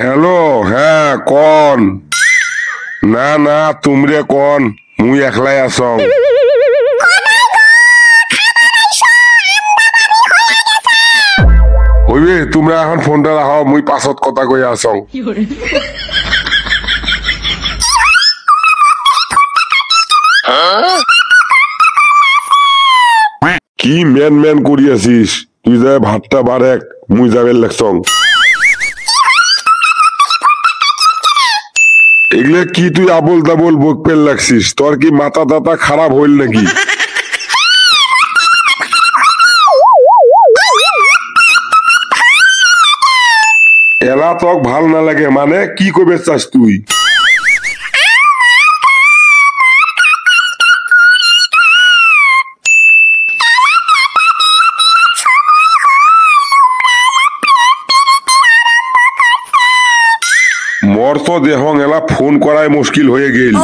Hello, হ্যাঁ কোন? না না তোমরে কোন, মুই একলাই আসং। হইবে তোমরা এখন ফোনটা রাখো, মুই পাছত কথা কই আসং। কি মেন মেন করি আছিস? তুই যা ভাতটা বারেক, মুই যাবে লাগছং। এগুলা কি তুই আবল তাবল বক পেল লাগছিস? তোর কি মাথা টাথা খারাপ হইল নাকি? এলা তক ভাল না লাগে মানে কি কবে চাস তুই? মোর তো দেহং এলা ফোন করাই মুশকিল হয়ে গেল।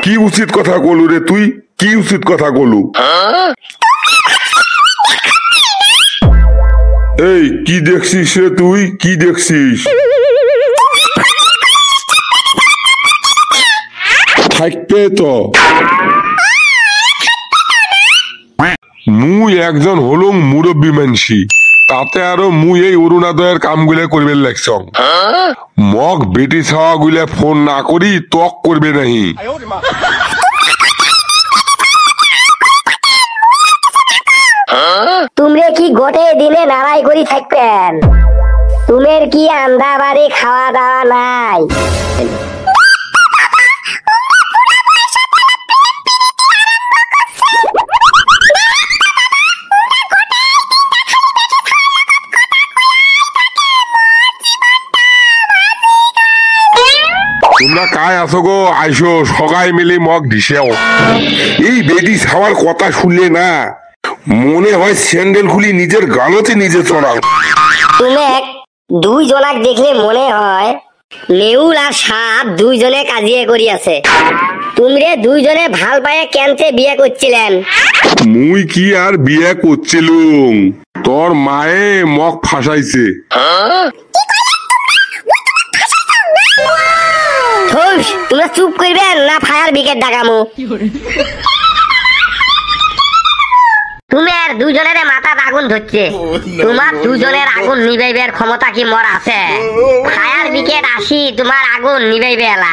কি উচিত কথা কলু রে তুই? কি উচিত কথা কলু? এই কি দেখছিস রে তুই? কি দেখছিস? থাকবে তো। মুই একজন হলুম মুরব্বী মানসি, তাতে আরো মুই এই অরুণোদয়ের কামগুলা করবে লাগছং। মগ বেটি ছাওয়া গুলা ফোন না করি তক করবে নাহি। তোমরা কি গোটে দিনে নাড়াই করি থাকবেন? তুমের কি আন্দা বাড়ি খাওয়া দাওয়া নাই? তোমরা কায় আছো গো? আইসো সবাই মিলে মগ দিছেও। এই বেটি ছাওয়ার কথা শুনলে না মনে হয় স্যান্ডেল খুলি নিজের গালতে নিজে চড়াও। তুমি দুইজনাক দেখলে মনে হয় নেউল আর সাপ দুইজনে কাজিয়ে করি আছে। তোমরে দুইজনে ভাল পায়ে কেনতে বিয়ে করছিলেন? মুই কি আর বিয়ে করছিলুম, তোর মায়ে মগ ফাঁসাইছে। তোমরা চুপ করবেন না ফায়ার ব্রিগেড ডাকামু? তুমি আর দুজনের মাথা আগুন ধরছে, তোমার দুজনের আগুন নিভাইবার ক্ষমতা কি মোর আছে? ফায়ার ব্রিগেড আসি তোমার আগুন নিভাইবে এলা।